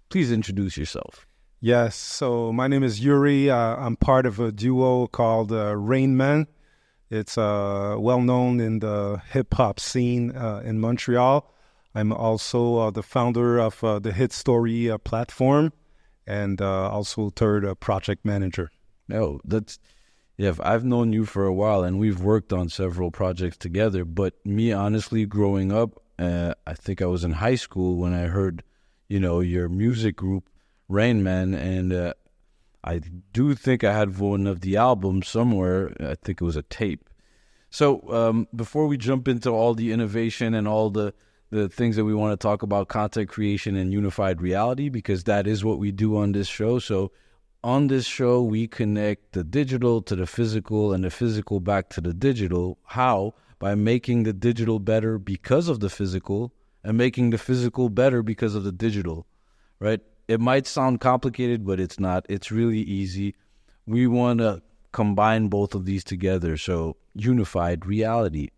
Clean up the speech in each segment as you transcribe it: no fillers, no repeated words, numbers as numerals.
Please introduce yourself. Yes, so my name is Youri. I'm part of a duo called Rainmen. It's well known in the hip-hop scene in Montreal. I'm also the founder of the HitStory platform and also third project manager. No, I've known you for a while and we've worked on several projects together. But me, honestly, growing up, I think I was in high school when I heard, your music group, Rainmen, and I do think I had one of the albums somewhere. I think it was a tape. So before we jump into all the innovation and all the things that we want to talk about, content creation and unified reality, because that is what we do on this show. So on this show, we connect the digital to the physical and the physical back to the digital. How? By making the digital better because of the physical and making the physical better because of the digital, right? It might sound complicated, but it's not. It's really easy. We want to combine both of these together. So unified reality.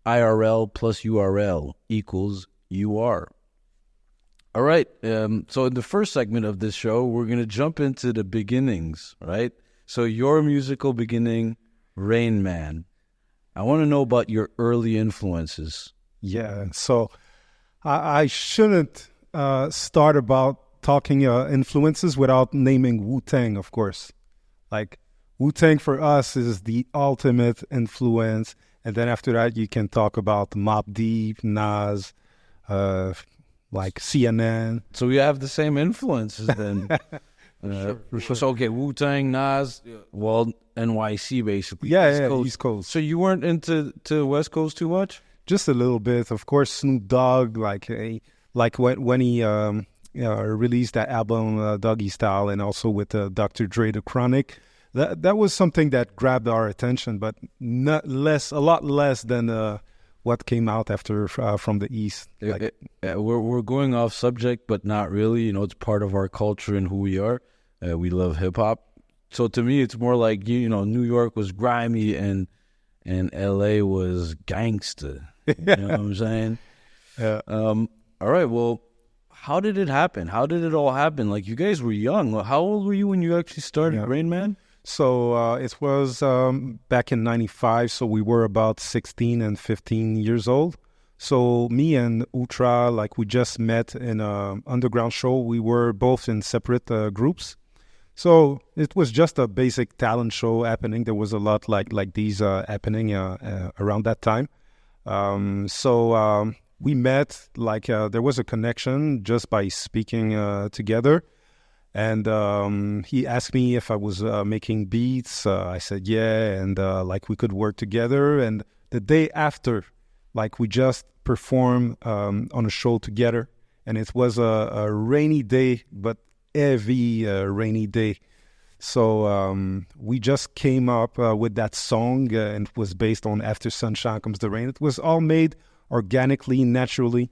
IRL plus URL equals UR. All right. So in the first segment of this show, we're going to jump into the beginnings, right? So your musical beginning, Rainman. I want to know about your early influences. Yeah, so I shouldn't start about talking influences without naming Wu-Tang, of course. Like, Wu-Tang for us is the ultimate influence. And then after that, you can talk about Mobb Deep, Nas, like CNN. So we have the same influences then. For sure. So, okay, Wu-Tang, Nas, well, NYC basically. Yeah, East Coast. So you weren't into West Coast too much? Just a little bit. Of course, Snoop Dogg, like when he released that album, Doggy Style, and also with Dr. Dre, The Chronic. That was something that grabbed our attention, but a lot less than what came out after from the East. We're going off subject, but not really. It's part of our culture and who we are. We love hip hop. So to me, it's more like New York was grimy and LA was gangsta. You know what I'm saying? Yeah. All right. Well, how did it happen? How did it all happen? Like, you guys were young. How old were you when you actually started Rainman? So it was back in 95, so we were about 16 and 15 years old. So me and Ultra, like, we just met in an underground show. We were both in separate groups. So it was just a basic talent show happening. There was a lot like these happening around that time. So we met, there was a connection just by speaking together. And he asked me if I was making beats. I said, yeah. And we could work together. And the day after, we just performed on a show together. And it was a rainy day, but heavy rainy day. So we just came up with that song, and it was based on After Sunshine Comes the Rain. It was all made organically, naturally.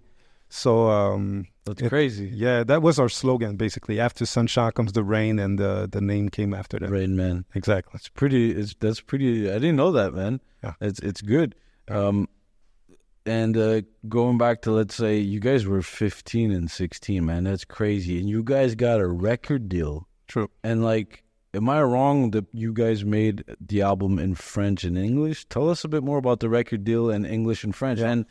So that's crazy. Yeah, that was our slogan, basically. After sunshine comes the rain, and the name came after that. Rainman. Exactly. That's pretty. I didn't know that, man. Yeah, it's good. And going back to, let's say you guys were 15 and 16, man, that's crazy. And you guys got a record deal. True. And am I wrong that you guys made the album in French and English? Tell us a bit more about the record deal in English and French. Yeah. And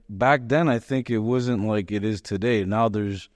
back then, I think it wasn't like it is today. Now there's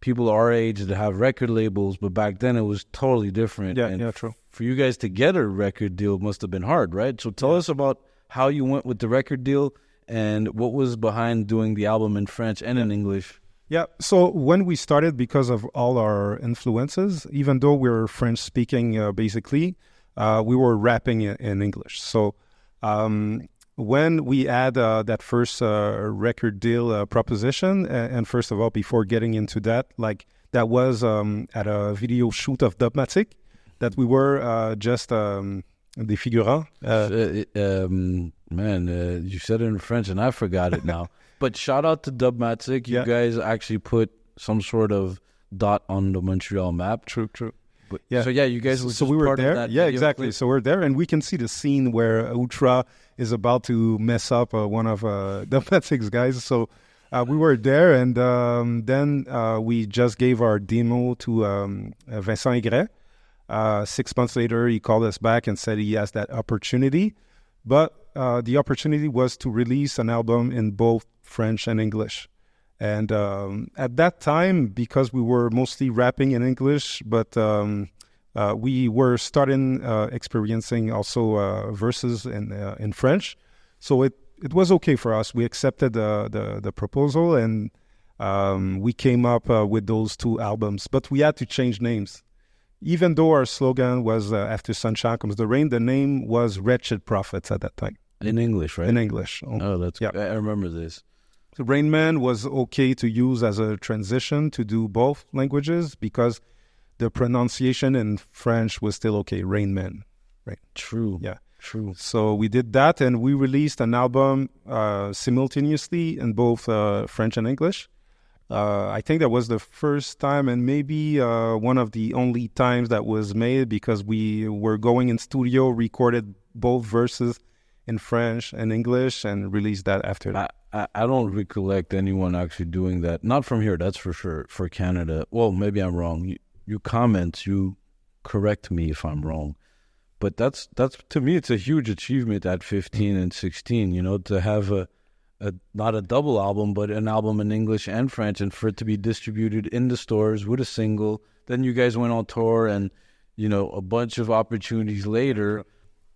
people our age that have record labels, but back then it was totally different. Yeah, true. For you guys to get a record deal must have been hard, right? So tell us about how you went with the record deal and what was behind doing the album in French and in English. Yeah, so when we started, because of all our influences, even though we were French-speaking, basically, we were rapping in English. So when we had that first record deal proposition, and first of all, before getting into that, that was at a video shoot of Dubmatic, that we were just des figurants. You said it in French and I forgot it now. But shout out to Dubmatic. You guys actually put some sort of dot on the Montreal map. True. But, so you guys were we were part there. Of that yeah, video exactly. clip. So we're there, and we can see the scene where Ultra is about to mess up one of Dubmatic's guys. So We were there, and then we just gave our demo to Vincent Aigret. 6 months later, he called us back and said he has that opportunity. But the opportunity was to release an album in both French and English. And at that time, because we were mostly rapping in English, but we were starting experiencing also verses in French. So it was okay for us. We accepted the proposal, and we came up with those 2 albums. But we had to change names. Even though our slogan was After Sunshine Comes the Rain, the name was Wretched Prophets at that time. In English, right? In English. Oh, that's good. I remember this. So Rainmen was okay to use as a transition to do both languages because the pronunciation in French was still okay. Rainmen, right? True. Yeah. True. So we did that, and we released an album simultaneously in both French and English. I think that was the first time and maybe one of the only times that was made because we were going in studio, recorded both verses in French and English, and released that after that. I don't recollect anyone actually doing that. Not from here, that's for sure. For Canada. Well, maybe I'm wrong. You comment, you correct me if I'm wrong. But that's to me, it's a huge achievement at 15 and 16, you know, to have a not a double album, but an album in English and French, and for it to be distributed in the stores with a single. Then you guys went on tour, and, you know, a bunch of opportunities later.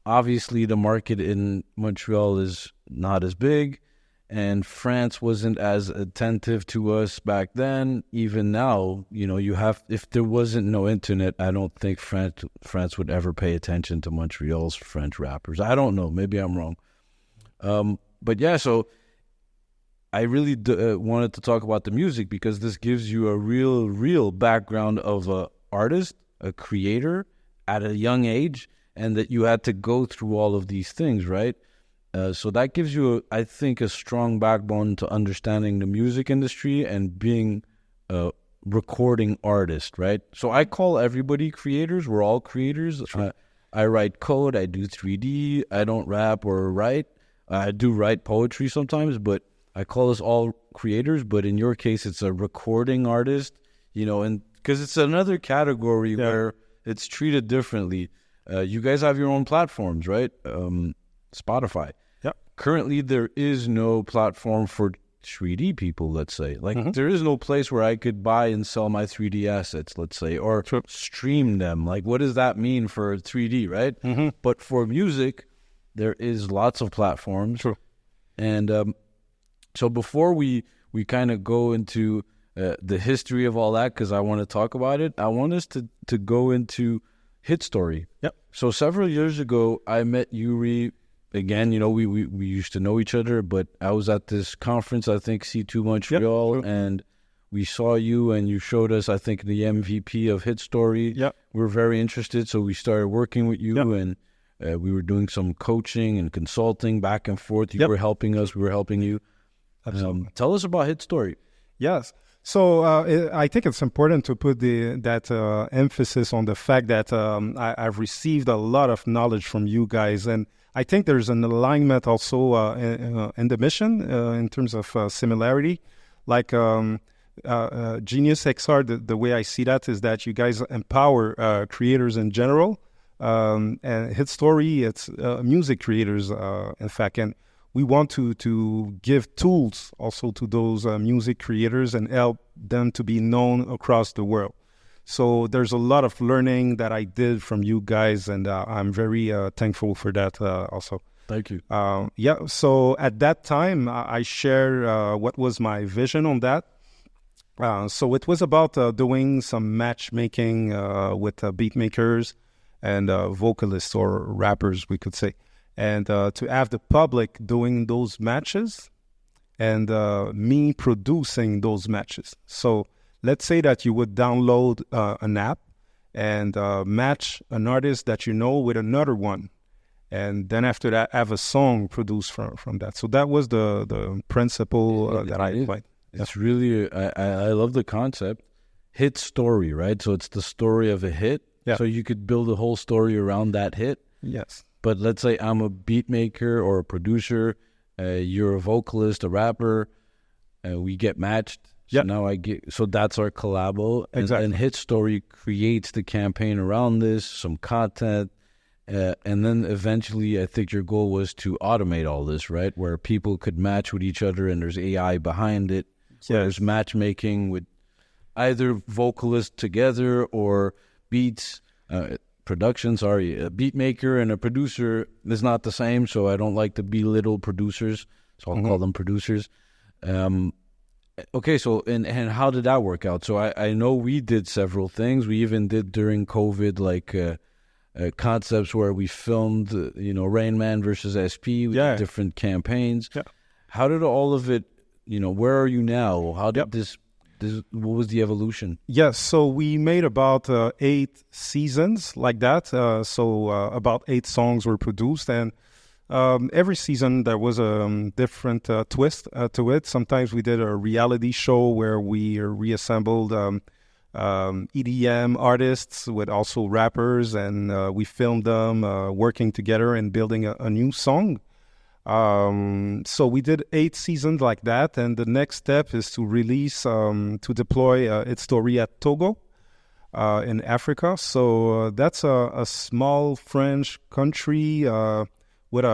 Obviously, the market in Montreal is not as big, and France wasn't as attentive to us back then. Even now, you know, if there wasn't no internet, I don't think France would ever pay attention to Montreal's French rappers. I don't know. Maybe I'm wrong. But yeah, so I really wanted to talk about the music because this gives you a real background of a artist, a creator at a young age, and that you had to go through all of these things, right? So that gives you, I think, a strong backbone to understanding the music industry and being a recording artist, right? So I call everybody creators. We're all creators. I write code. I do 3D. I don't rap or write. I do write poetry sometimes, but I call us all creators. But in your case, it's a recording artist, you know, and because it's another category where it's treated differently. You guys have your own platforms, right? Spotify. Yeah. Currently, there is no platform for 3D people, let's say. Like, there is no place where I could buy and sell my 3D assets, let's say, or stream them. Like, what does that mean for 3D, right? But for music, there is lots of platforms. True. And so before we kind of go into the history of all that, because I want to talk about it, I want us to go into HitStory. Yep. So several years ago, I met Youri. Again, you know, we used to know each other, but I was at this conference, I think, C2 Montreal, and we saw you, and you showed us, I think, the MVP of HitStory. Yep. We were very interested, so we started working with you, and we were doing some coaching and consulting back and forth. You were helping us, we were helping you. Tell us about HitStory. Yes. So I think it's important to put that emphasis on the fact that I've received a lot of knowledge from you guys, and I think there's an alignment also in the mission in terms of similarity. Like Genius XR, the way I see that is that you guys empower creators in general, and HitStory, it's music creators, in fact, and we want to give tools also to those music creators and help them to be known across the world. So there's a lot of learning that I did from you guys, and I'm very thankful for that also. Thank you. So at that time, I shared what was my vision on that. So it was about doing some matchmaking with beatmakers and vocalists or rappers, we could say. And to have the public doing those matches and me producing those matches. So let's say that you would download an app and match an artist that you know with another one. And then after that, have a song produced from that. So that was the principle that I applied. It's really, I love the concept. HitStory, right? So it's the story of a hit. Yeah. So you could build a whole story around that hit. Yes. But let's say I'm a beat maker or a producer, you're a vocalist, a rapper. we get matched. So now so that's our collabo. Exactly. And HitStory creates the campaign around this, some content. And then eventually, I think your goal was to automate all this, right? Where people could match with each other and there's AI behind it. Yeah. There's matchmaking with either vocalists together or beats, production, sorry. A beat maker and a producer is not the same, so I don't like to belittle producers. So I'll call them producers. Okay, so and how did that work out? So I know we did several things. We even did during COVID, like concepts where we filmed, Rainmen versus SP with different campaigns. Yeah. How did all of it, where are you now? How did this, what was the evolution? Yes, so we made about 8 seasons like that. So about 8 songs were produced, and every season there was a different twist to it. Sometimes we did a reality show where we reassembled EDM artists with also rappers, and we filmed them working together and building a new song. So we did 8 seasons like that, and the next step is to release, to deploy HitStory at Togo in Africa. So that's a small French country with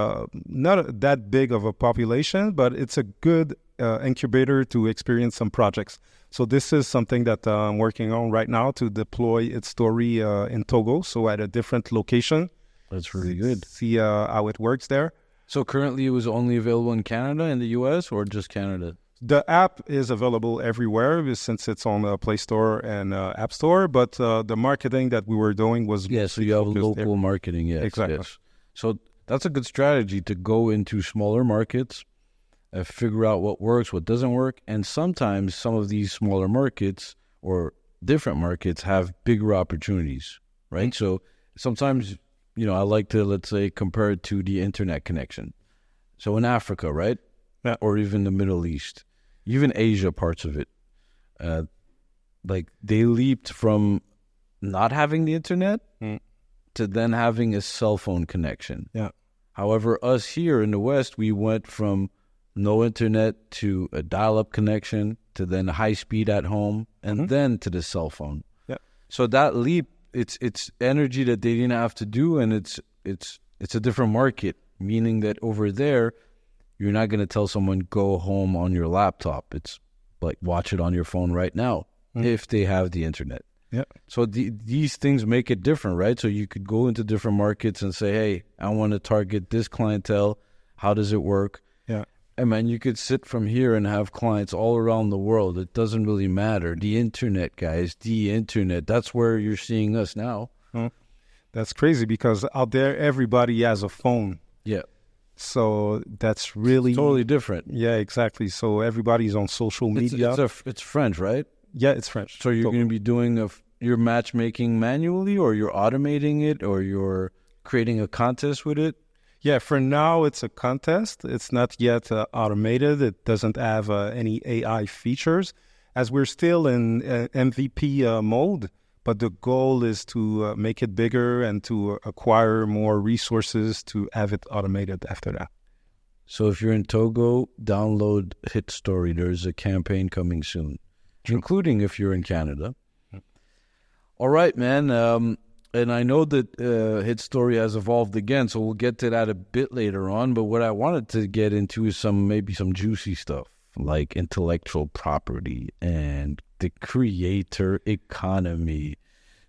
not that big of a population, but it's a good incubator to experience some projects. So this is something that I'm working on right now, to deploy HitStory in Togo, so at a different location. That's really good. See how it works there. So currently it was only available in Canada and the US, or just Canada? The app is available everywhere since it's on the Play Store and App Store, but the marketing that we were doing was... Yeah, so you have local marketing, yes. Exactly. Yes. So that's a good strategy, to go into smaller markets, figure out what works, what doesn't work, and sometimes some of these smaller markets or different markets have bigger opportunities, right? Mm-hmm. So sometimes... I like to, let's say, compare it to the internet connection. So in Africa, right? Yeah. Or even the Middle East, even Asia, parts of it, like they leaped from not having the internet to then having a cell phone connection. Yeah. However, us here in the West, we went from no internet to a dial-up connection to then high speed at home and then to the cell phone. Yeah. So that leap, it's energy that they didn't have to do, and it's a different market, meaning that over there, you're not going to tell someone, go home on your laptop. It's like, watch it on your phone right now, if they have the internet. Yeah. So these things make it different, right? So you could go into different markets and say, hey, I want to target this clientele. How does it work? Yeah. And man, you could sit from here and have clients all around the world. It doesn't really matter. The internet, guys, the internet. That's where you're seeing us now. That's crazy, because out there, everybody has a phone. Yeah. So that's really... It's totally different. Yeah, exactly. So everybody's on social media. It's French, right? Yeah, it's French. So you're going to be doing your matchmaking manually, or you're automating it, or you're creating a contest with it? Yeah, for now, it's a contest. It's not yet automated. It doesn't have any AI features, as we're still in MVP mode. But the goal is to make it bigger and to acquire more resources to have it automated after that. So if you're in Togo, download HitStory. There's a campaign coming soon, including if you're in Canada. All right, man. And I know that HitStory has evolved again, so we'll get to that a bit later on. But what I wanted to get into is maybe some juicy stuff, like intellectual property and the creator economy.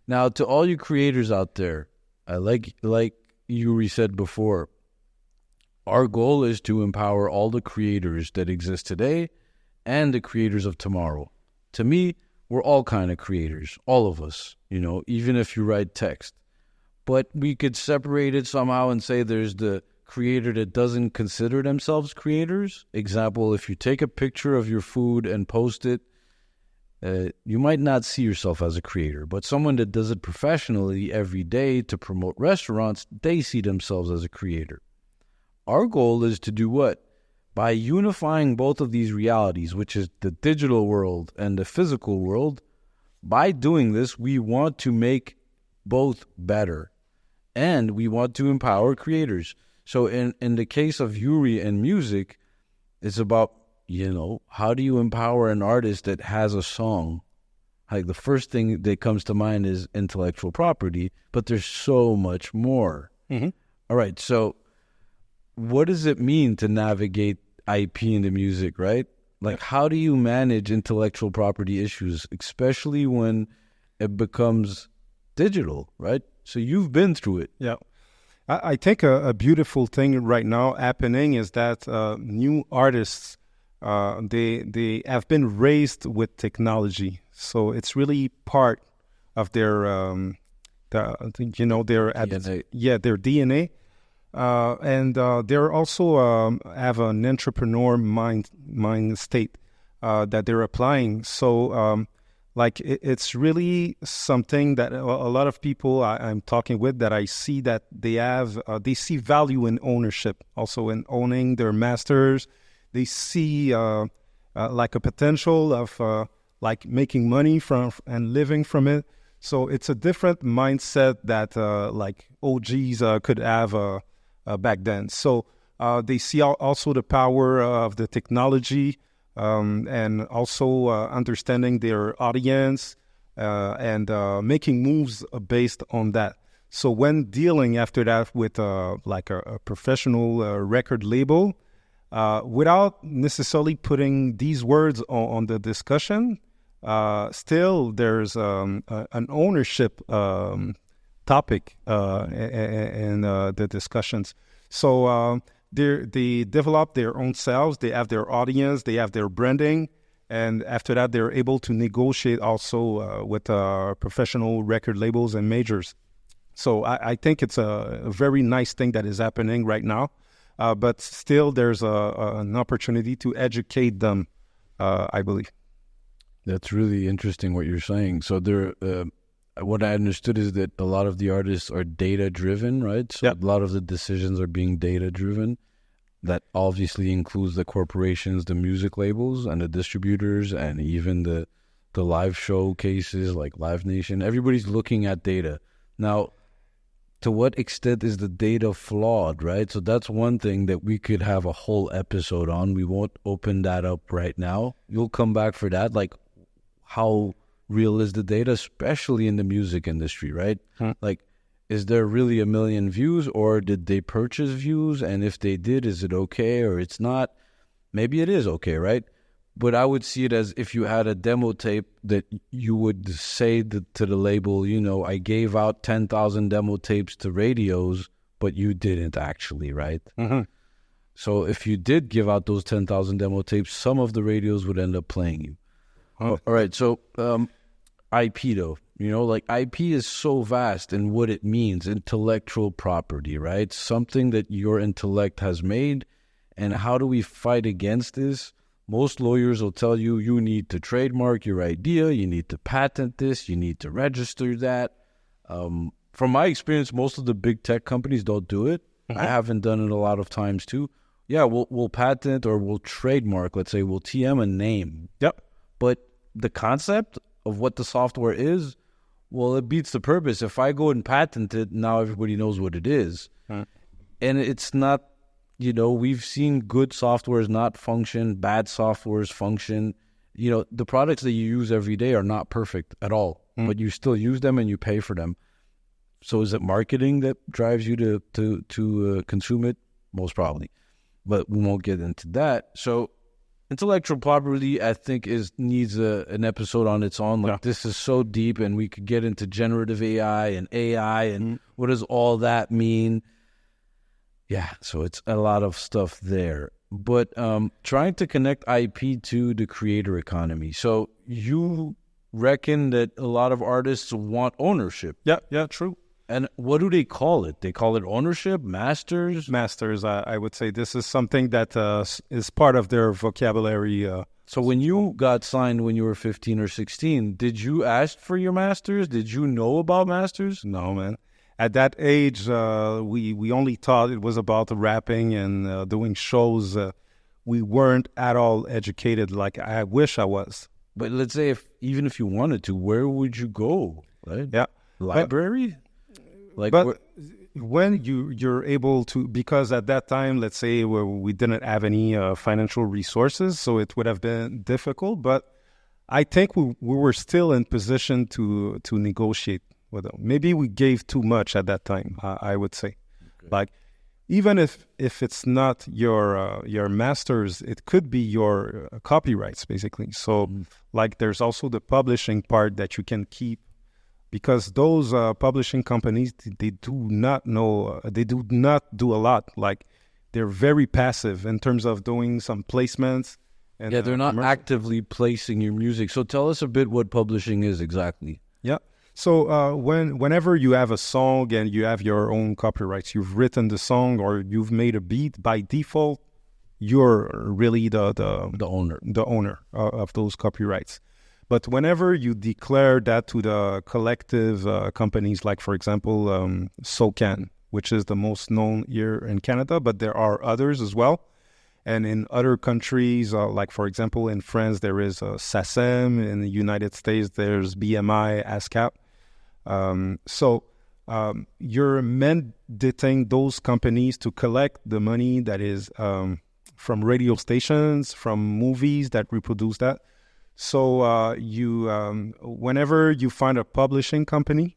Now, to all you creators out there, I like Youri said before, our goal is to empower all the creators that exist today and the creators of tomorrow. To me, we're all kind of creators, all of us, even if you write text. But we could separate it somehow and say there's the creator that doesn't consider themselves creators. Example, if you take a picture of your food and post it, you might not see yourself as a creator. But someone that does it professionally every day to promote restaurants, they see themselves as a creator. Our goal is to do what? By unifying both of these realities, which is the digital world and the physical world, by doing this, we want to make both better, and we want to empower creators. So in the case of Youri and music, it's about how do you empower an artist that has a song? Like the first thing that comes to mind is intellectual property, but there's so much more. Mm-hmm. All right, so what does it mean to navigate IP into music, right? Like, how do you manage intellectual property issues, especially when it becomes digital, right? So you've been through it. Yeah. I think a beautiful thing right now happening is that new artists, they have been raised with technology. So it's really part of their, their DNA. their DNA. And they're also have an entrepreneur mind state that they're applying. So it's really something that a lot of people I'm talking with, that I see that they see value in ownership, also in owning their masters. They see like a potential of like making money from and living from it. So it's a different mindset that like OGs could have back then. So they see also the power of the technology, and also understanding their audience and making moves based on that. So when dealing after that with like a professional record label, without necessarily putting these words on the discussion, still there's an ownership topic in the discussions. So they develop their own selves, they have their audience, they have their branding, and after that they're able to negotiate also with professional record labels and majors. So I think it's a very nice thing that is happening right now, but still there's an opportunity to educate them, I believe. That's really interesting what you're saying. So what I understood is that a lot of the artists are data-driven, right? So Yep. A lot of the decisions are being data-driven. That obviously includes the corporations, the music labels, and the distributors, and even the live showcases like Live Nation. Everybody's looking at data. Now, to what extent is the data flawed, right? So that's one thing that we could have a whole episode on. We won't open that up right now. You'll come back for that. Like, how real is the data, especially in the music industry, right? Like, is there really 1 million views, or did they purchase views? And if they did, is it okay or it's not? Maybe it is okay, right? But I would see it as if you had a demo tape that you would say to the label, I gave out 10,000 demo tapes to radios, but you didn't actually, right? Mm-hmm. So if you did give out those 10,000 demo tapes, some of the radios would end up playing you. All right, so IP though, like IP is so vast in what it means, intellectual property, right? Something that your intellect has made. And how do we fight against this? Most lawyers will tell you, you need to trademark your idea, you need to patent this, you need to register that. From my experience, most of the big tech companies don't do it. Mm-hmm. I haven't done it a lot of times too. Yeah, we'll patent or we'll trademark, let's say we'll TM a name. Yep. But the concept of what the software is, well, it beats the purpose. If I go and patent it, now everybody knows what it is. And it's not, we've seen good softwares not function, bad softwares function. The products that you use every day are not perfect at all, but you still use them and you pay for them. So is it marketing that drives you to consume it? Most probably. But we won't get into that. So intellectual property, I think, needs an episode on its own. Like, this is so deep, and we could get into generative AI and what does all that mean? Yeah, so it's a lot of stuff there. But trying to connect IP to the creator economy. So you reckon that a lot of artists want ownership? Yeah, true. And what do they call it? They call it ownership, masters? Masters, I would say this is something that is part of their vocabulary. So when you got signed when you were 15 or 16, did you ask for your masters? Did you know about masters? No, man. At that age, we only thought it was about rapping and doing shows. We weren't at all educated like I wish I was. But let's say even if you wanted to, where would you go? Right? Yeah. Library? when you're able to, because at that time, let's say we didn't have any financial resources, so it would have been difficult. But I think we were still in position to negotiate with them. Maybe we gave too much at that time. I would say, like, even if it's not your masters, it could be your copyrights, basically. So, like, there's also the publishing part that you can keep, because those publishing companies, they do not do a lot. Like, they're very passive in terms of doing some placements. And, yeah, they're not actively placing your music. So tell us a bit what publishing is exactly. Yeah. So whenever you have a song and you have your own copyrights, you've written the song or you've made a beat, by default, you're really the owner of those copyrights. But whenever you declare that to the collective companies, like, for example, SOCAN, which is the most known here in Canada, but there are others as well. And in other countries, like, for example, in France, there is SACEM. In the United States, there's BMI, ASCAP. So you're mandating those companies to collect the money that is from radio stations, from movies that reproduce that. So whenever you find a publishing company,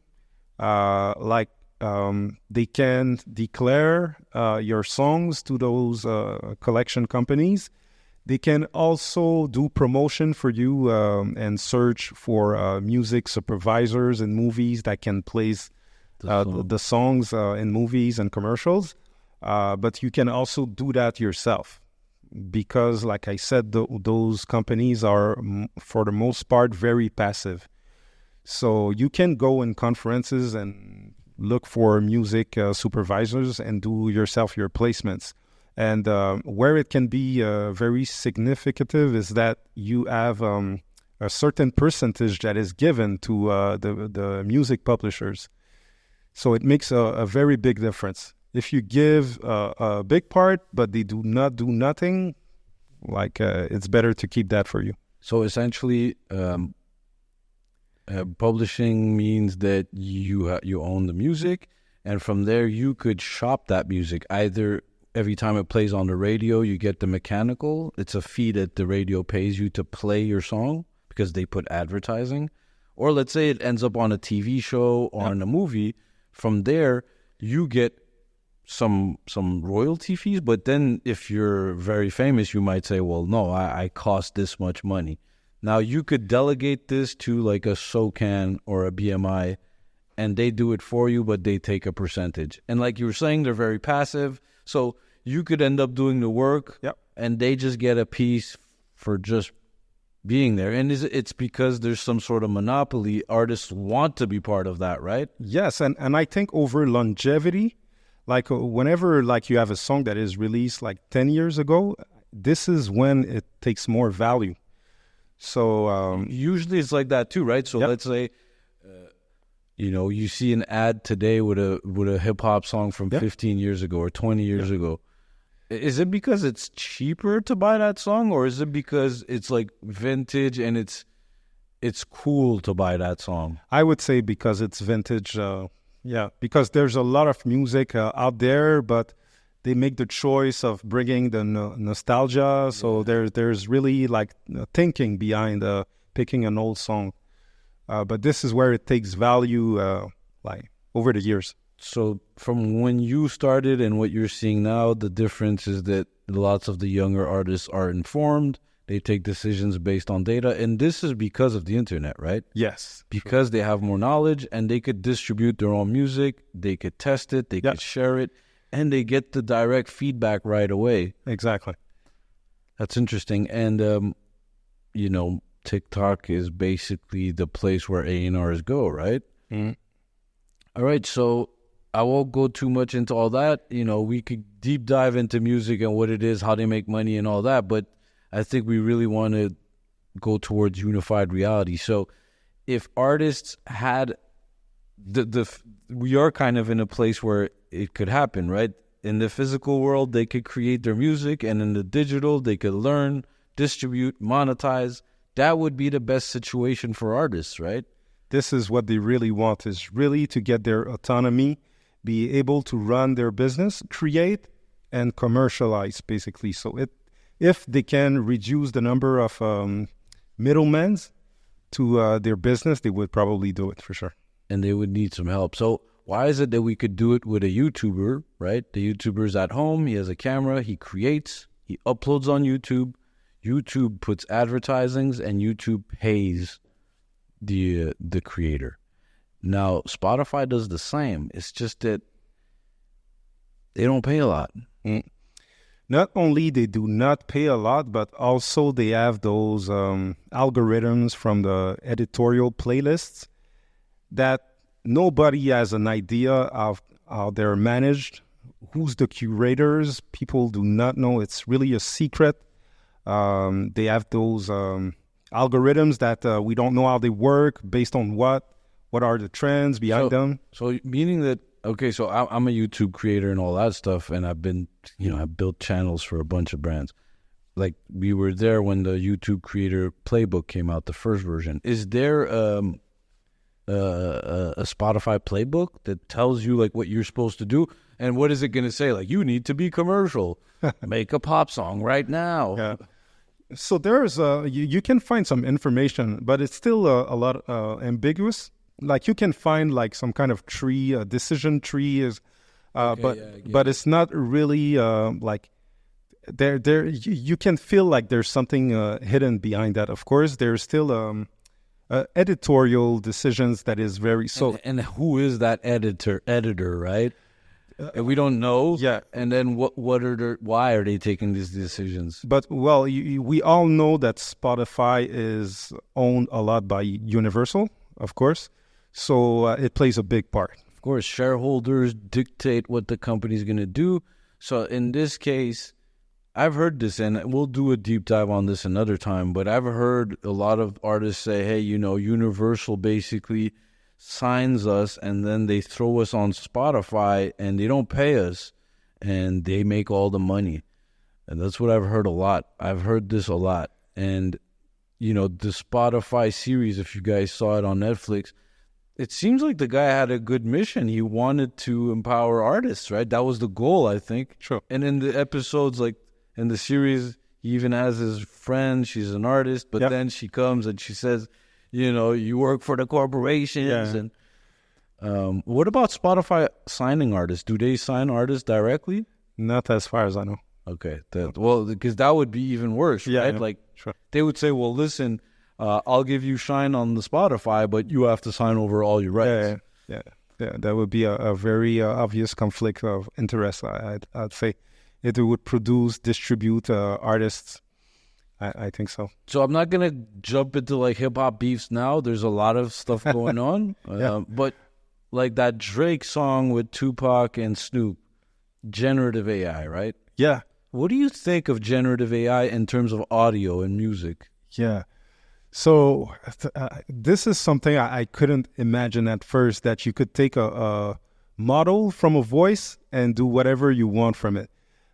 they can declare your songs to those collection companies. They can also do promotion for you and search for music supervisors in movies that can place the songs in movies and commercials. But you can also do that yourself, because, like I said, those companies are, for the most part, very passive. So you can go in conferences and look for music supervisors and do yourself your placements. And where it can be very significant is that you have a certain percentage that is given to the music publishers. So it makes a very big difference. If you give a big part, but they do not do nothing, like, it's better to keep that for you. So essentially, publishing means that you own the music, and from there you could shop that music. Either every time it plays on the radio, you get the mechanical. It's a fee that the radio pays you to play your song because they put advertising. Or let's say it ends up on a TV show or in a movie. From there, you get some royalty fees. But then if you're very famous, you might say, well, no, I cost this much money. Now, you could delegate this to like a SOCAN or a BMI, and they do it for you, but they take a percentage. And like you were saying, they're very passive. So you could end up doing the work, and they just get a piece for just being there. And it's because there's some sort of monopoly. Artists want to be part of that, right? Yes, and I think over longevity, like whenever like you have a song that is released like 10 years ago, this is when it takes more value. So usually it's like that too, right? So let's say, you see an ad today with a hip hop song from 15 years ago or 20 years ago. Is it because it's cheaper to buy that song, or is it because it's like vintage and it's cool to buy that song? I would say because it's vintage. Because there's a lot of music out there, but they make the choice of bringing the nostalgia. So there's really like thinking behind picking an old song. But this is where it takes value like over the years. So from when you started and what you're seeing now, the difference is that lots of the younger artists are informed. They take decisions based on data. And this is because of the internet, right? Yes. Because they have more knowledge and they could distribute their own music. They could test it. They could share it. And they get the direct feedback right away. Exactly. That's interesting. And, TikTok is basically the place where A&Rs go, right? Mm-hmm. All right. So I won't go too much into all that. We could deep dive into music and what it is, how they make money and all that. But I think we really want to go towards unified reality. So if artists had we are kind of in a place where it could happen, right? In the physical world, they could create their music, and in the digital, they could learn, distribute, monetize. That would be the best situation for artists, right? This is what they really want, is really to get their autonomy be able to run their business, create and commercialize, basically. So if they can reduce the number of middlemen to their business, they would probably do it for sure. And they would need some help. So why is it that we could do it with a YouTuber, right? The YouTuber's at home, he has a camera, he creates, he uploads on YouTube, YouTube puts advertisings, and YouTube pays the creator. Now, Spotify does the same. It's just that they don't pay a lot. Not only they do not pay a lot, but also they have those algorithms from the editorial playlists that nobody has an idea of how they're managed, who's the curators. People do not know. It's really a secret. They have those algorithms that we don't know how they work, based on what are the trends behind them. So meaning that, okay, so I'm a YouTube creator and all that stuff, and I've been, I've built channels for a bunch of brands. Like, we were there when the YouTube Creator Playbook came out, the first version. Is there a Spotify playbook that tells you like what you're supposed to do? And what is it going to say? Like, you need to be commercial. Make a pop song right now. Yeah. So there's you can find some information, but it's still a lot ambiguous. Like, you can find like some kind of tree, a decision tree is, but it's not really like there. You can feel like there's something hidden behind that. Of course, there's still editorial decisions that is very so. And who is that editor, right? And we don't know. Yeah. And then why are they taking these decisions? But, well, we all know that Spotify is owned a lot by Universal, of course. So it plays a big part. Of course, shareholders dictate what the company's going to do. So in this case, I've heard this, and we'll do a deep dive on this another time, but I've heard a lot of artists say, hey, Universal basically signs us, and then they throw us on Spotify, and they don't pay us, and they make all the money. And that's what I've heard a lot. I've heard this a lot. And, the Spotify series, if you guys saw it on Netflix, it seems like the guy had a good mission. He wanted to empower artists, right? That was the goal, I think. Sure. And in the episodes, like in the series, he even has his friend. She's an artist, but then she comes and she says, you work for the corporations. Yeah. And what about Spotify signing artists? Do they sign artists directly? Not as far as I know. Okay. Because that would be even worse, right? Yeah. Like, sure. They would say, well, listen, I'll give you shine on the Spotify, but you have to sign over all your rights. Yeah. That would be a very obvious conflict of interest, I'd say. It would distribute artists. I think so. So I'm not going to jump into like hip-hop beefs now. There's a lot of stuff going on. But like that Drake song with Tupac and Snoop, generative AI, right? Yeah. What do you think of generative AI in terms of audio and music? Yeah. So this is something I couldn't imagine at first, that you could take a model from a voice and do whatever you want from it.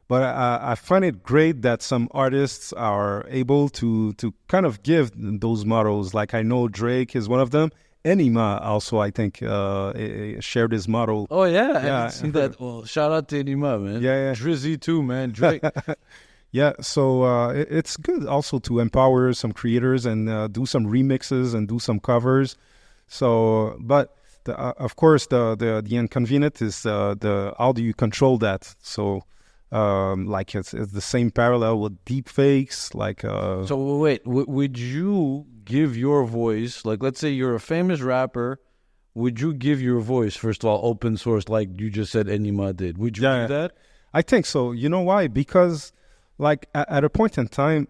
But I find it great that some artists are able to kind of give those models. Like, I know Drake is one of them. Enima also, I think, shared his model. Oh, yeah. I see that. Well, shout out to Enima, man. Yeah. Drizzy too, man. Drake. Yeah, so it's good also to empower some creators and do some remixes and do some covers. So, but of course, the inconvenient is the how do you control that? So, like it's the same parallel with deep fakes. Like, so wait, would you give your voice? Like, let's say you're a famous rapper. Would you give your voice, first of all, open source, like you just said Enima did? Would you do that? I think so. You know why? Because, like, at a point in time,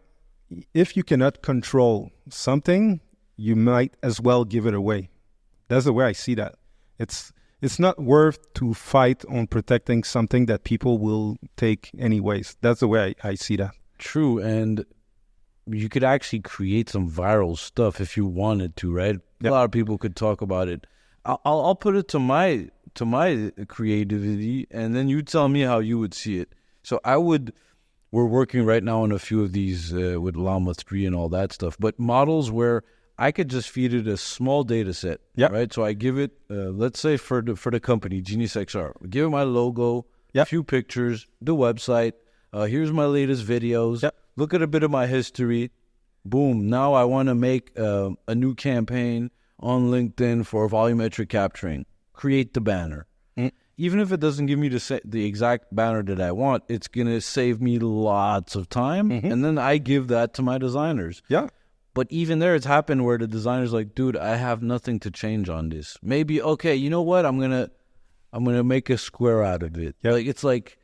if you cannot control something, you might as well give it away. That's the way I see that. It's not worth to fight on protecting something that people will take anyways. That's the way I see that. True, and you could actually create some viral stuff if you wanted to, right? Yep. A lot of people could talk about it. I'll put it to my creativity, and then you tell me how you would see it. So we're working right now on a few of these with Llama 3 and all that stuff, but models where I could just feed it a small data set. Yeah. Right. So I give it, let's say for the company, Genius XR, give it my logo, a few pictures, the website. Here's my latest videos. Yep. Look at a bit of my history. Boom. Now I want to make a new campaign on LinkedIn for volumetric capturing. Create the banner. Even if it doesn't give me the exact banner that I want, it's going to save me lots of time. And then I give that to my designers. Yeah. But even there, it's happened where the designer's like, dude, I have nothing to change on this. Maybe, okay, you know what? I'm gonna make a square out of it. Yeah. Like, it's like,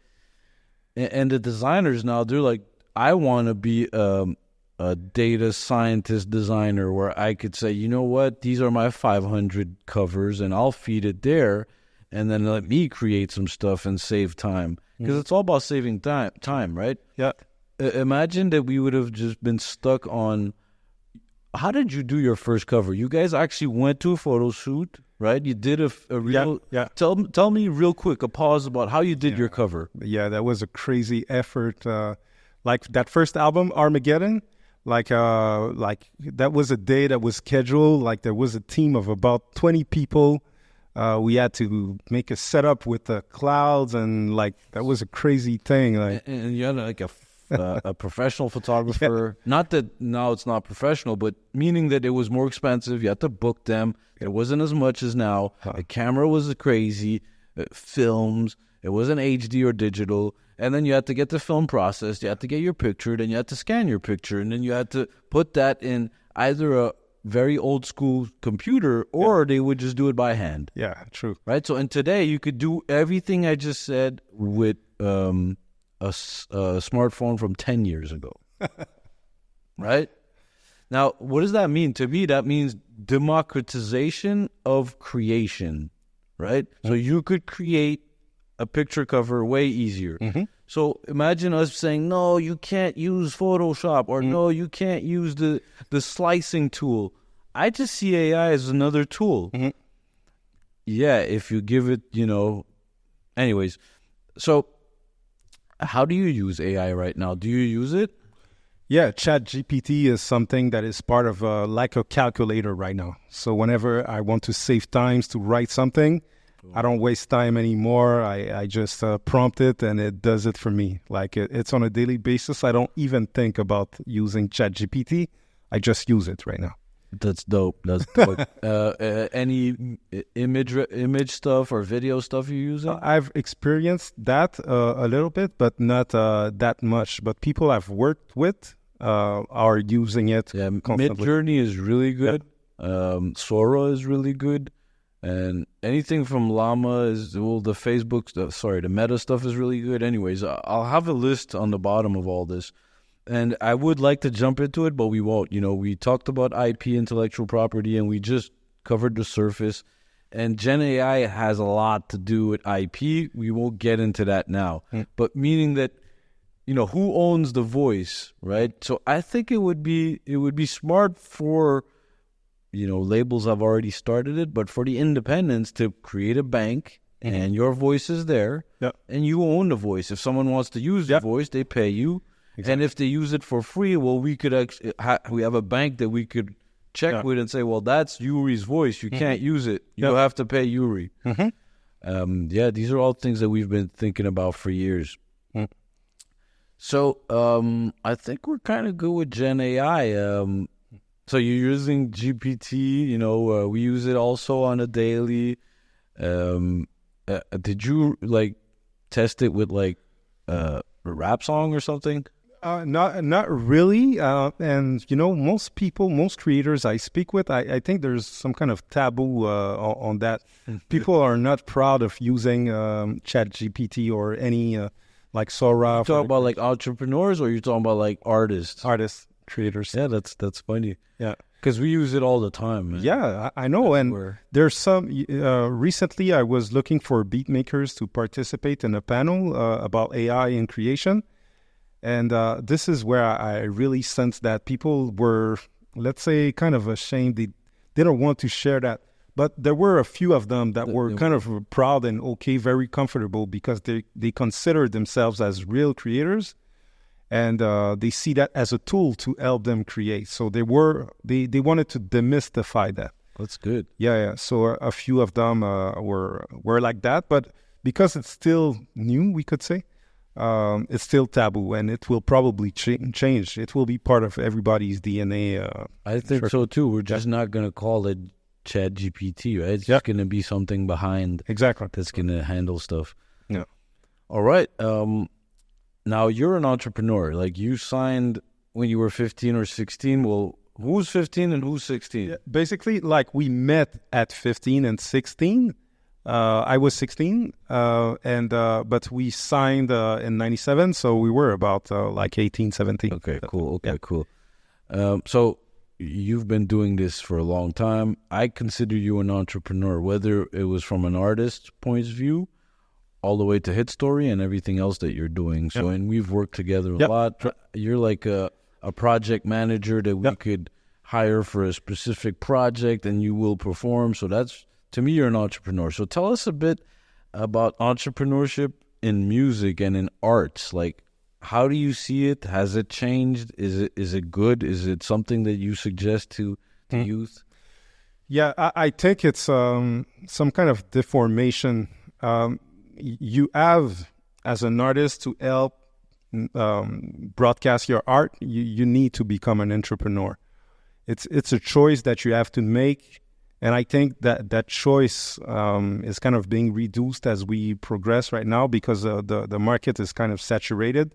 and the designers now, they're like, I want to be a data scientist designer where I could say, you know what? These are my 500 covers and I'll feed it there. And then let me create some stuff and save time. Because it's all about saving time, right? Yeah. Imagine that we would have just been stuck on, how did you do your first cover? You guys actually went to a photo shoot, right? You did a real... Yeah. Tell me real quick, a pause about how you did your cover. Yeah, that was a crazy effort. Like that first album, Armageddon, like that was a day that was scheduled. Like there was a team of about 20 people. We had to make a setup with the clouds, and like that was a crazy thing. Like, and you had like a professional photographer. Yeah. Not that now it's not professional, but meaning that it was more expensive. You had to book them. It wasn't as much as now. The camera was crazy. Films. It wasn't HD or digital. And then you had to get the film processed. You had to get your picture. Then you had to scan your picture. And then you had to put that in either a very old school computer, or they would just do it by hand. Yeah, true. Right. So, and today you could do everything I just said with a smartphone from 10 years ago. Right. Now, what does that mean? To me, that means democratization of creation. Right. So you could create a picture cover way easier. So imagine us saying, no, you can't use Photoshop, or no, you can't use the slicing tool. I just see AI as another tool. Yeah, if you give it, anyways. So how do you use AI right now? Do you use it? Yeah, ChatGPT is something that is part of like a calculator right now. So whenever I want to save times to write something, I don't waste time anymore. I just prompt it and it does it for me. Like it's on a daily basis. I don't even think about using ChatGPT. I just use it right now. That's dope. That's dope. Any image stuff or video stuff you use? I've experienced that a little bit, but not that much. But people I've worked with are using it. Yeah, constantly. Midjourney is really good. Sora is really good. And anything from Llama is, the the Meta stuff is really good. Anyways, I'll have a list on the bottom of all this. And I would like to jump into it, but we won't. We talked about IP, intellectual property, and we just covered the surface. And Gen AI has a lot to do with IP. We won't get into that now. But meaning that, who owns the voice, right? So I think it would be smart for... labels have already started it, but for the independents to create a bank and your voice is there and you own the voice. If someone wants to use the voice, they pay you. Exactly. And if they use it for free, well, we could actually we have a bank that we could check with and say, well, that's Youri's voice. You can't use it. You have to pay Youri. These are all things that we've been thinking about for years. So I think we're kind of good with Gen AI. So you're using GPT, we use it also on a daily. Did you test it with a rap song or something? Not really. And most creators I speak with, I think there's some kind of taboo on that. People are not proud of using ChatGPT or any Sora. You talking about entrepreneurs, or you're talking about artists? Artists. Creators. Yeah, that's funny. Yeah, because we use it all the time, man. Yeah, I know. There's some recently I was looking for beatmakers to participate in a panel about AI in creation, and this is where I really sensed that people were, let's say, kind of ashamed. They didn't want to share that, but there were a few of them that were kind of proud and very comfortable because they considered themselves as real creators. and they see that as a tool to help them create. So they wanted to demystify that. That's good. Yeah. So a few of them were like that, but because it's still new, we could say, it's still taboo, and it will probably change. It will be part of everybody's DNA. I think so too. We're just not going to call it Chat GPT, right? It's just going to be something behind that's going to handle stuff. Yeah. All right. Now you're an entrepreneur. Like, you signed when you were 15 or 16. Well, who's 15 and who's 16? Yeah, basically, like, we met at 15 and 16. I was 16, but we signed in 97, so we were about like 18, 17. Okay, cool. Cool. So you've been doing this for a long time. I consider you an entrepreneur, whether it was from an artist's point of view all the way to HitStory and everything else that you're doing. So, and we've worked together a lot. You're like a project manager that we could hire for a specific project, and you will perform. So that's, to me, you're an entrepreneur. So tell us a bit about entrepreneurship in music and in arts. Like, how do you see it? Has it changed? Is it good? Is it something that you suggest to youth? Yeah, I think it's some kind of deformation. You have, as an artist, to help broadcast your art, you need to become an entrepreneur. It's a choice that you have to make. And I think that choice is kind of being reduced as we progress right now, because the market is kind of saturated.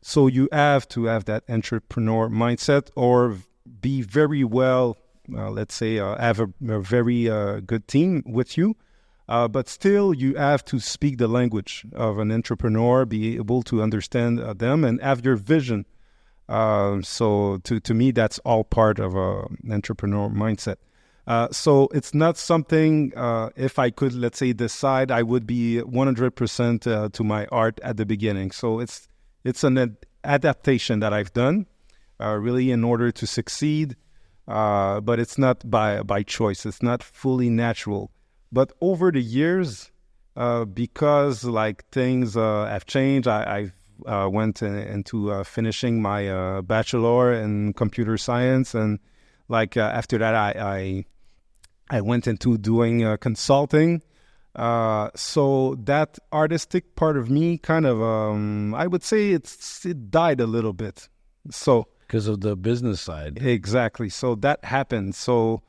So you have to have that entrepreneur mindset, or be very well, let's say, have a very good team with you. But still, you have to speak the language of an entrepreneur, be able to understand them, and have your vision. So to me, that's all part of an entrepreneur mindset. So it's not something, if I could, let's say, decide, I would be 100% to my art at the beginning. So it's an adaptation that I've done, really, in order to succeed. But it's not by choice. It's not fully natural. But over the years, because like things have changed, I've went into finishing my bachelor in computer science, and like after that, I went into doing consulting. So that artistic part of me kind of, I would say it died a little bit. So because of the business side. Exactly. So that happened. So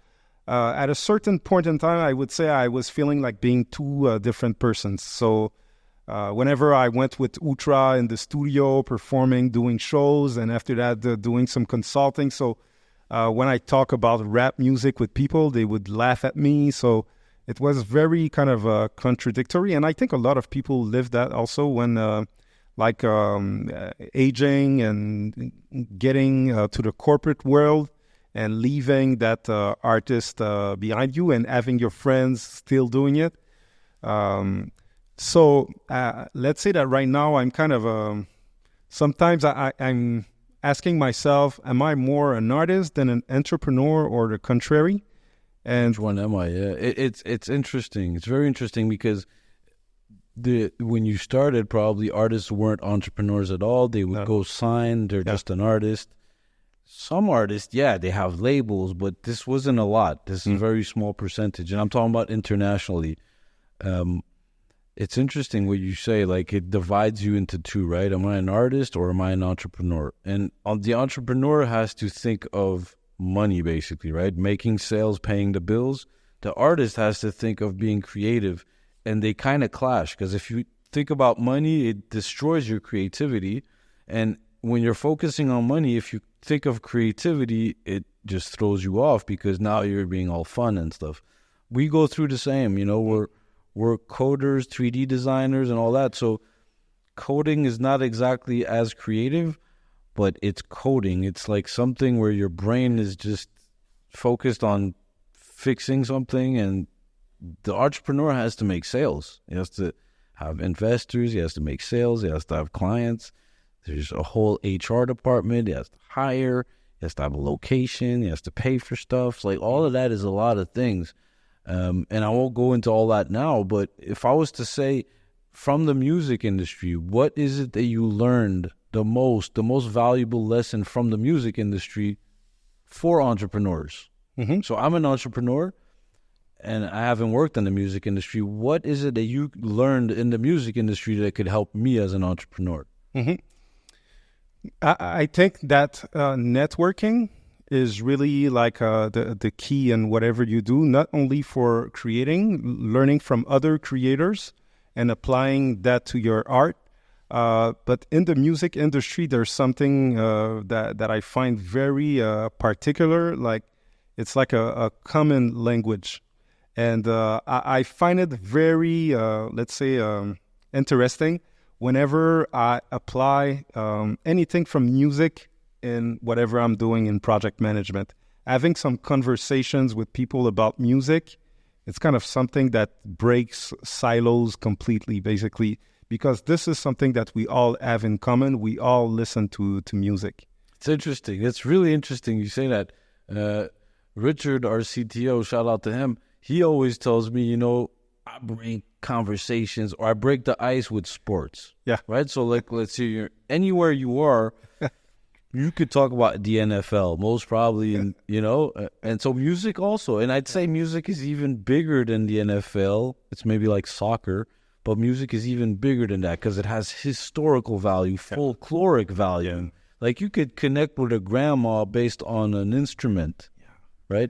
at a certain point in time, I would say I was feeling like being two different persons. So whenever I went with Ultra in the studio, performing, doing shows, and after that, doing some consulting. So when I talk about rap music with people, they would laugh at me. So it was very kind of contradictory. And I think a lot of people live that also when aging and getting to the corporate world, and leaving that artist behind you, and having your friends still doing it. So let's say that right now I'm kind of, sometimes I'm asking myself, am I more an artist than an entrepreneur, or the contrary? And which one am I? Yeah, it's interesting. It's very interesting, because when you started, probably artists weren't entrepreneurs at all. They would go sign. They're just an artist. Some artists, they have labels, but this wasn't a lot. This is a very small percentage. And I'm talking about internationally. It's interesting what you say, like it divides you into two, right? Am I an artist or am I an entrepreneur? And the entrepreneur has to think of money, basically, right? Making sales, paying the bills. The artist has to think of being creative, and they kind of clash, because if you think about money, it destroys your creativity. And when you're focusing on money, if you think of creativity, it just throws you off, because now you're being all fun and stuff. We go through the same, we're coders, 3D designers, and all that. So coding is not exactly as creative, but it's coding. It's like something where your brain is just focused on fixing something, and the entrepreneur has to make sales. He has to have investors. He has to make sales. He has to have clients. There's a whole HR department. He has to hire. He has to have a location. He has to pay for stuff. So like all of that is a lot of things. And I won't go into all that now, but if I was to say from the music industry, what is it that you learned the most valuable lesson from the music industry for entrepreneurs? So I'm an entrepreneur, and I haven't worked in the music industry. What is it that you learned in the music industry that could help me as an entrepreneur? I think that networking is really like the key in whatever you do, not only for creating, learning from other creators and applying that to your art, but in the music industry, there's something that I find very particular, like it's like a common language. And I find it very, let's say, interesting whenever I apply anything from music in whatever I'm doing in project management. Having some conversations with people about music, it's kind of something that breaks silos completely, basically, because this is something that we all have in common. We all listen to music. It's interesting. It's really interesting you say that. Richard, our CTO, shout out to him, he always tells me, I bring conversations, or I break the ice with sports. Yeah. Right? So, like, let's say you're anywhere you are, you could talk about the NFL, most probably, and and so music also. And I'd say music is even bigger than the NFL. It's maybe like soccer, but music is even bigger than that because it has historical value, folkloric value. Like, you could connect with a grandma based on an instrument, right?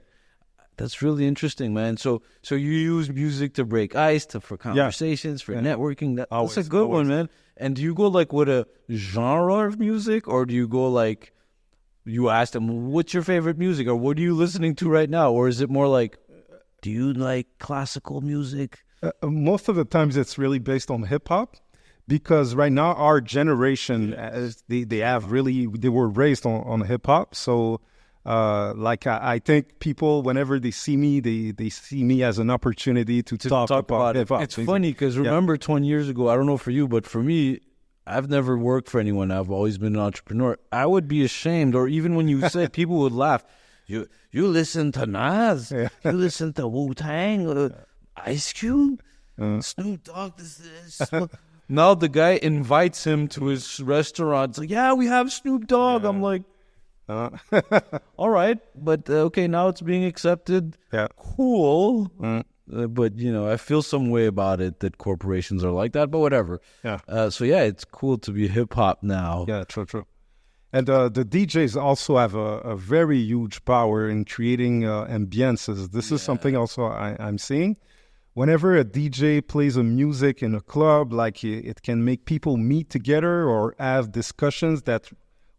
That's really interesting, man. So you use music to break ice, for conversations, for networking. That's a good one, man. And do you go like with a genre of music, or do you go like, you ask them, what's your favorite music, or what are you listening to right now? Or is it more like, do you like classical music? Most of the times it's really based on hip hop, because right now our generation, they were raised on hip hop. So I think people, whenever they see me, they see me as an opportunity to talk about hip-hop. It's funny because remember 20 years ago, I don't know for you, but for me, I've never worked for anyone. I've always been an entrepreneur. I would be ashamed, or even when you say, people would laugh. You listen to Nas, you listen to Wu-Tang, Ice Cube, Snoop Dogg, this. Now the guy invites him to his restaurant. It's like, yeah, we have Snoop Dogg. I'm like, all right, but okay, now it's being accepted. Yeah, cool. But I feel some way about it that corporations are like that. But whatever. Yeah. So it's cool to be hip hop now. Yeah, true. And the DJs also have a very huge power in creating ambiences. This is something also I'm seeing. Whenever a DJ plays a music in a club, like it can make people meet together or have discussions that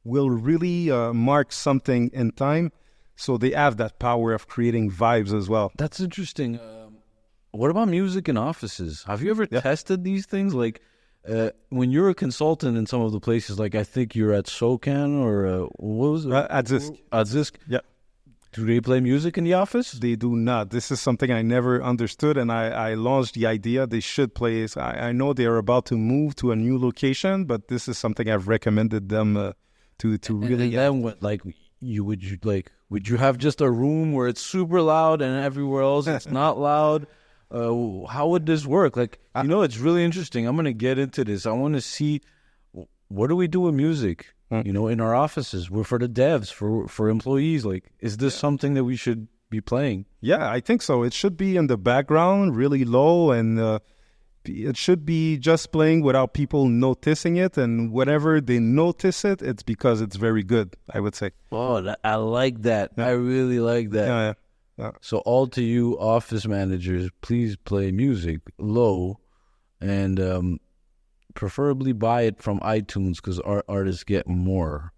will really mark something in time. So they have that power of creating vibes as well. That's interesting. What about music in offices? Have you ever tested these things? Like when you're a consultant in some of the places, like I think you're at SOCAN or what was it? At Zisk. Yeah. Do they play music in the office? They do not. This is something I never understood, and I launched the idea they should play. I know they are about to move to a new location, but this is something I've recommended them to really. And then what? Like would you have just a room where it's super loud and everywhere else it's not loud? How would this work? Like, it's really interesting. I'm gonna get into this. I want to see, what do we do with music? In our offices, we're for the devs, for employees. Like, is this something that we should be playing? Yeah, I think so. It should be in the background, really low, and it should be just playing without people noticing it. And whenever they notice it, it's because it's very good, I would say. Oh, I like that. Yeah. I really like that. Yeah. So all to you office managers, please play music low, and preferably buy it from iTunes, because our artists get more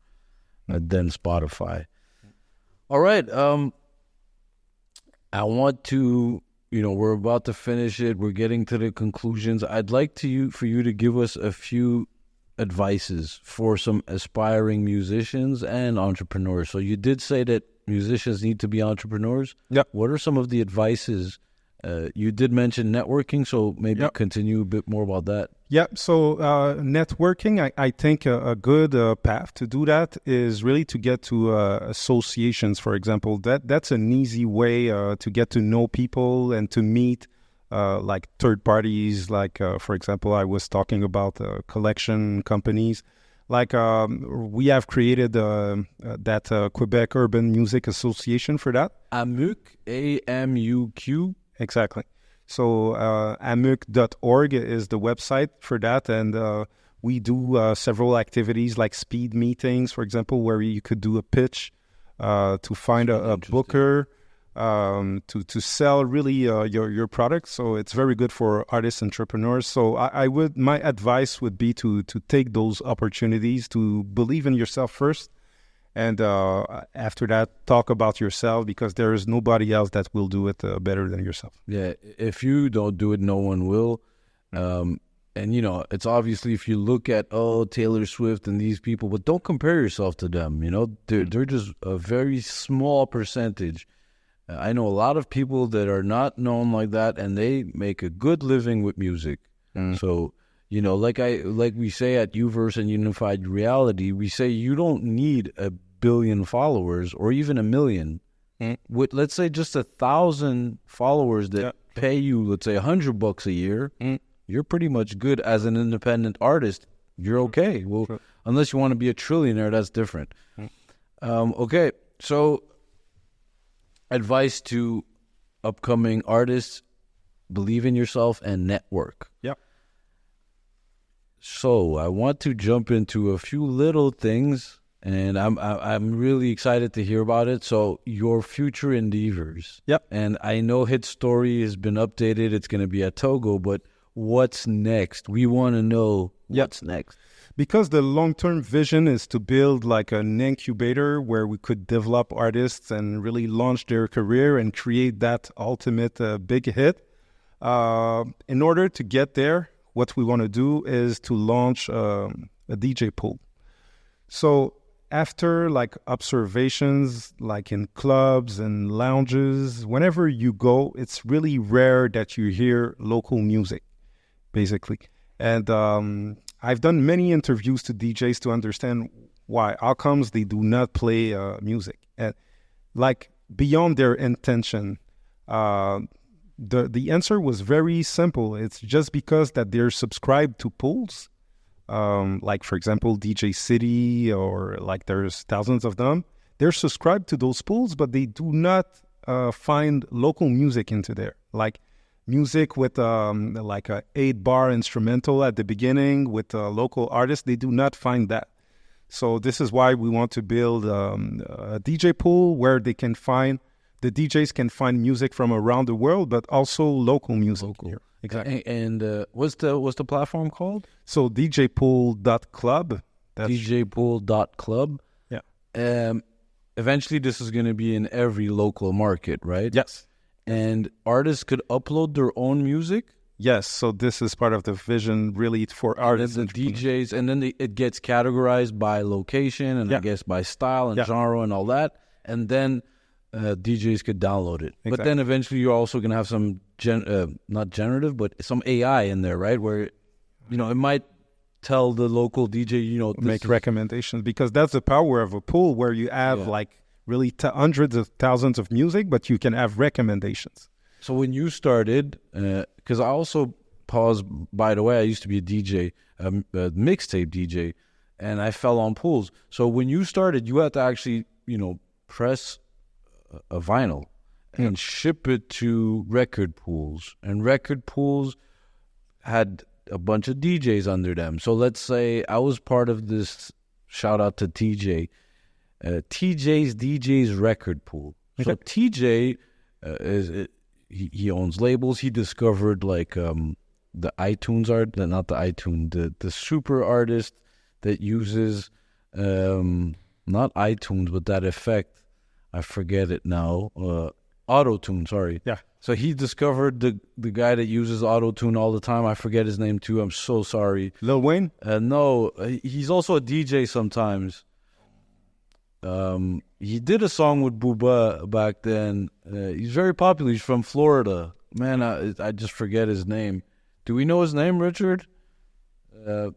than Spotify. All right. I want to, we're about to finish it. We're getting to the conclusions. I'd like for you to give us a few advices for some aspiring musicians and entrepreneurs. So you did say that musicians need to be entrepreneurs. Yeah. What are some of the advices? You did mention networking, so maybe continue a bit more about that. Yeah, so networking, I think a good path to do that is really to get to associations, for example. That's an easy way to get to know people and to meet like third parties. Like, for example, I was talking about collection companies. Like we have created that Quebec Urban Music Association for that. AMUQ, AMUQ. Exactly. So amuq.org is the website for that, and we do several activities like speed meetings, for example, where you could do a pitch to find a booker to sell really your product. So it's very good for artists, entrepreneurs. So my advice would be to take those opportunities, to believe in yourself first, and after that, talk about yourself, because there is nobody else that will do it better than yourself. Yeah, if you don't do it, no one will. And, it's obviously, if you look at, Taylor Swift and these people, but don't compare yourself to them. They're just a very small percentage. I know a lot of people that are not known like that, and they make a good living with music. So, like we say at Uverse and Unified Reality, we say you don't need 1 billion followers or even 1 million. With, let's say, just 1,000 followers that pay you, let's say, $100 a year, you're pretty much good as an independent artist. You're okay. Well, unless you want to be a trillionaire, that's different. Okay, so advice to upcoming artists: believe in yourself and network. Yep. So I want to jump into a few little things, and I'm really excited to hear about it. So your future endeavors. Yep. And I know HitStory has been updated. It's going to be at Togo, but what's next? We want to know what's next. Because the long-term vision is to build like an incubator where we could develop artists and really launch their career and create that ultimate big hit. In order to get there, what we want to do is to launch a DJ pool. So after like observations, like in clubs and lounges, whenever you go, it's really rare that you hear local music, basically. And I've done many interviews to DJs to understand why. How comes they do not play music? And like beyond their intention, the answer was very simple. It's just because that they're subscribed to pools, like for example DJ City, or like there's thousands of them. They're subscribed to those pools, but they do not find local music into there, like music with like a 8-bar instrumental at the beginning with a local artist. They do not find that. So this is why we want to build a DJ pool where the DJs can find music from around the world, but also local music here. Exactly. And what's the platform called? So djpool.club. djpool.club. Yeah. Eventually this is going to be in every local market, right? Yes. And artists could upload their own music? Yes, so this is part of the vision, really, for artists. And the DJs, and then it gets categorized by location, and I guess by style and genre and all that. And then DJs could download it. Exactly. But then eventually you're also going to have some, not generative, but some AI in there, right? Where, it might tell the local DJ, make recommendations, because that's the power of a pool where you have really hundreds of thousands of music, but you can have recommendations. So when you started, because I also paused, by the way, I used to be a DJ, a mixtape DJ, and I fell on pools. So when you started, you had to actually, press a vinyl and ship it to record pools. And record pools had a bunch of DJs under them. So let's say I was part of this, shout out to TJ, TJ's DJ's record pool. Okay. So TJ he owns labels. He discovered like the iTunes not the iTunes, the super artist that uses not iTunes, but that effect. I forget it now. Auto-tune, sorry. Yeah. So he discovered the guy that uses auto-tune all the time. I forget his name too. I'm so sorry. Lil Wayne? No, he's also a DJ sometimes. He did a song with Booba back then. He's very popular. He's from Florida. Man, I just forget his name. Do we know his name, Richard? The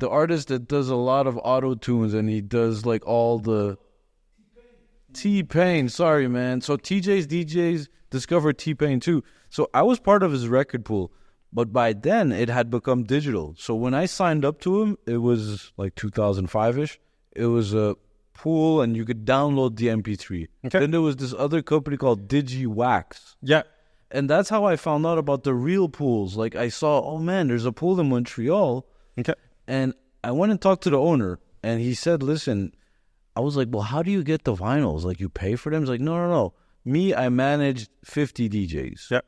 artist that does a lot of auto-tunes, and he does like all the... T-Pain, sorry, man. So TJ's DJs discovered T-Pain too. So I was part of his record pool. But by then, it had become digital. So when I signed up to him, it was like 2005-ish. It was a pool, and you could download the MP3. Okay. Then there was this other company called DigiWax. Yeah. And that's how I found out about the real pools. Like, I saw, oh, man, there's a pool in Montreal. Okay. And I went and talked to the owner, and he said, listen, I was like, well, how do you get the vinyls? Like, you pay for them? He's like, no. Me, I managed 50 DJs. Yeah.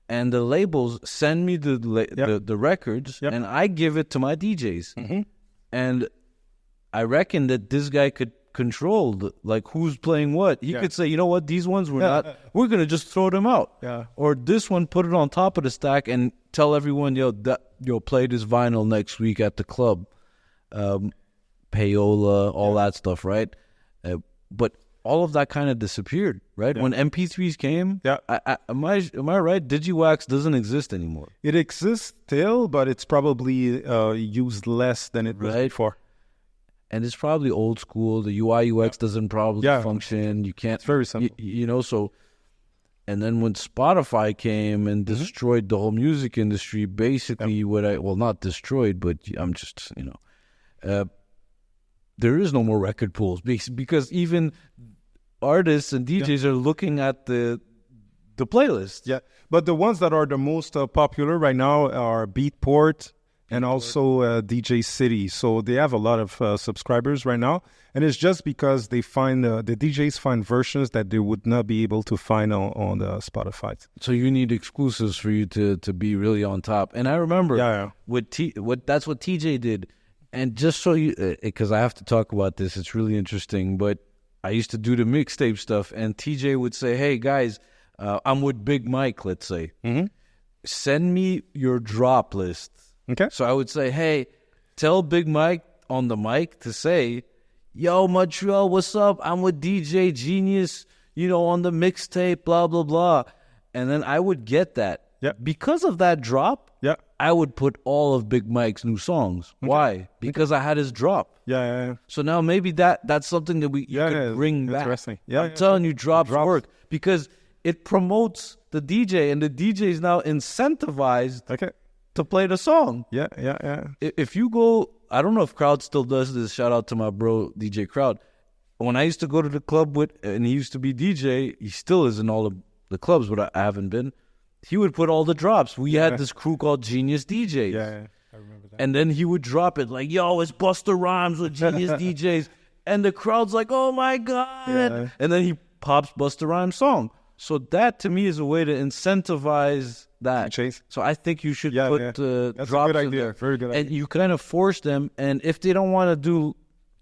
And the labels send me the records, and I give it to my DJs. Mm-hmm. And I reckon that this guy could control, like, who's playing what. He could say, you know what, these ones, we're going to just throw them out. Yeah. Or this one, put it on top of the stack and tell everyone, play this vinyl next week at the club. Payola, all that stuff, right? But all of that kind of disappeared, right? When MP3s came, am I right? DigiWax doesn't exist anymore. It exists still, but it's probably used less than it was before. And it's probably old school. The UI UX doesn't probably function. You can't. It's very simple. So. And then when Spotify came and destroyed the whole music industry, basically not destroyed, but I'm just, there is no more record pools because even artists and DJs are looking at the playlist. Yeah, but the ones that are the most popular right now are Beatport and also DJ City. So they have a lot of subscribers right now. And it's just because they find the DJs find versions that they would not be able to find on the Spotify. So you need exclusives for you to be really on top. And I remember that's what TJ did. And just so you, because I have to talk about this, it's really interesting. But I used to do the mixtape stuff, and TJ would say, "Hey guys, I'm with Big Mike. Let's say, send me your drop list." Okay. So I would say, "Hey, tell Big Mike on the mic to say, yo, Montreal, what's up? I'm with DJ Genius, on the mixtape, blah blah blah," and then I would get that. Yeah. Because of that drop. Yeah. I would put all of Big Mike's new songs. Okay. Why? Because I had his drop. Yeah. So now maybe that's something that you could bring back. Interesting. I'm telling you, drops work because it promotes the DJ, and the DJ is now incentivized to play the song. Yeah. If you go, I don't know if Crowd still does this. Shout out to my bro DJ Crowd. When I used to go to the club and he used to be DJ, he still is in all of the clubs, but I haven't been. He would put all the drops. We had this crew called Genius DJs. Yeah, I remember that. And then he would drop it like, yo, it's Busta Rhymes with Genius DJs. And the crowd's like, oh my God. Yeah. And then he pops Busta Rhymes' song. So that to me is a way to incentivize that. Chase. So I think you should put That's drops a good in idea. there. Very good idea. And you kind of force them. And if they don't want to do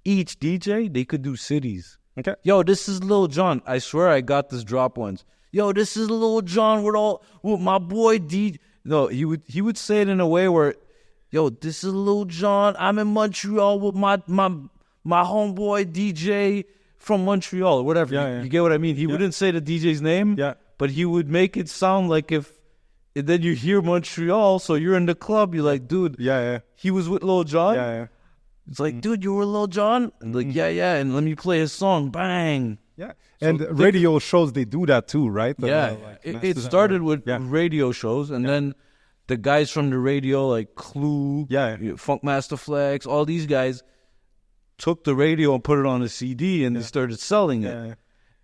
each DJ, they could do cities. Okay. Yo, this is Lil Jon. I swear I got this drop once. Yo, this is Lil Jon with my boy D. No, he would say it in a way where, yo, this is Lil Jon. I'm in Montreal with my homeboy DJ from Montreal or whatever. Yeah. You get what I mean? He wouldn't say the DJ's name, but he would make it sound like if then you hear Montreal, so you're in the club, you're like, dude, he was with Lil Jon. Yeah. It's like, dude, you were Lil Jon? And like, yeah, and let me play his song, bang. Yeah, and radio shows, they do that too, right? It started with radio shows, and then the guys from the radio, like Clue, Funkmaster Flex, all these guys took the radio and put it on a CD, and they started selling it. Yeah.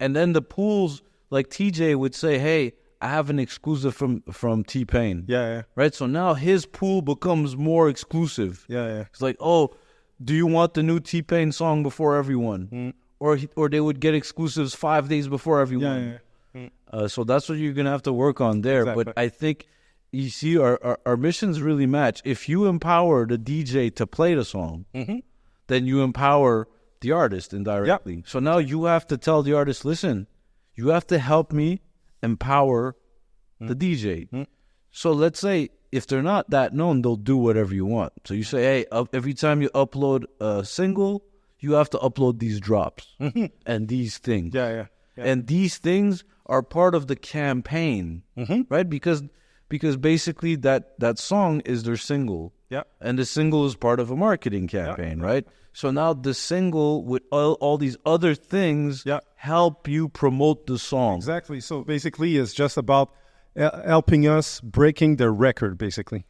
And then the pools, like TJ would say, hey, I have an exclusive from T-Pain. Yeah. Right? So now his pool becomes more exclusive. Yeah. It's like, oh, do you want the new T-Pain song before everyone? Or they would get exclusives 5 days before everyone. So that's what you're going to have to work on there. Exactly. But I think, you see, our missions really match. If you empower the DJ to play the song, then you empower the artist indirectly. Yep. So now you have to tell the artist, listen, you have to help me empower the DJ. So let's say if they're not that known, they'll do whatever you want. So you say, hey, every time you upload a single, you have to upload these drops and these things. Yeah. And these things are part of the campaign, right? Because basically that song is their single. Yeah. And the single is part of a marketing campaign, right? So now the single with all these other things help you promote the song. Exactly. So basically it's just about helping us breaking the record, basically.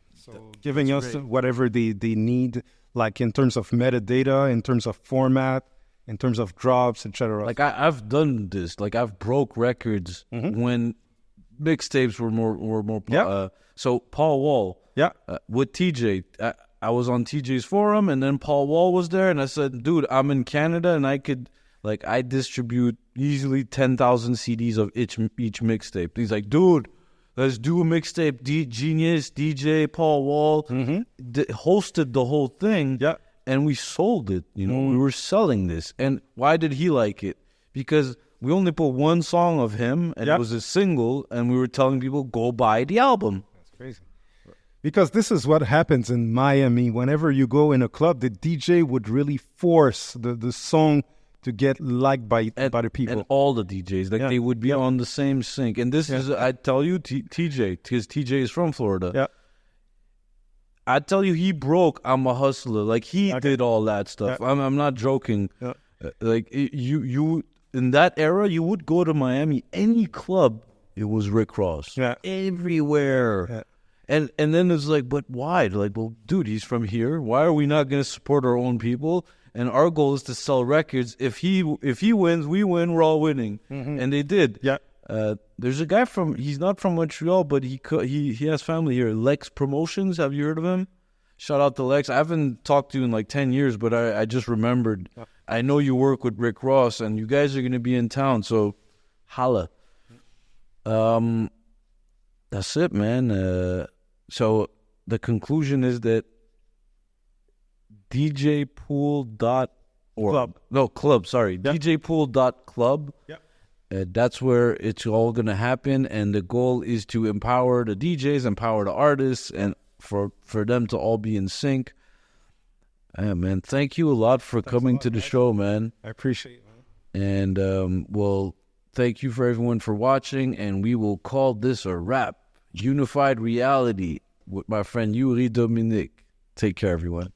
giving us whatever they need, like in terms of metadata, in terms of format, in terms of drops, etc. Like I've done this. Like I've broke records when mixtapes were more. So Paul Wall, with TJ, I was on TJ's forum, and then Paul Wall was there, and I said, "Dude, I'm in Canada, and I distribute easily 10,000 CDs of each mixtape." He's like, "Dude, let's do a mixtape." Genius DJ Paul Wall hosted the whole thing, and we sold it. We were selling this. And why did he like it? Because we only put one song of him, and it was a single, and we were telling people, go buy the album. That's crazy. Because this is what happens in Miami. Whenever you go in a club, the DJ would really force the song to get liked by the people. And all the DJs, they would be on the same sync. And this is, I tell you, TJ, because TJ is from Florida. Yeah. I tell you, he broke I'm a Hustler. Like, he did all that stuff. Yeah. I'm not joking. Yeah. Like, you in that era, you would go to Miami, any club, it was Rick Ross. Yeah. Everywhere. Yeah. And then it's like, but why? Like, well, dude, he's from here. Why are we not going to support our own people? And our goal is to sell records. If he wins, we win. We're all winning. And they did. Yeah. There's a guy he's not from Montreal, but he has family here. Lex Promotions. Have you heard of him? Shout out to Lex. I haven't talked to you in like 10 years, but I just remembered. Yeah. I know you work with Rick Ross, and you guys are going to be in town. So, holla. That's it, man. So the conclusion is that djpool.org. Club, sorry. Yep. djpool.club. Yep. That's where it's all going to happen. And the goal is to empower the DJs, empower the artists, and for them to all be in sync. Man, thank you a lot for coming to the show, man. I appreciate it, man. And, well, thank you for everyone for watching. And we will call this a wrap. Unified Reality with my friend Youri Dominique. Take care, everyone.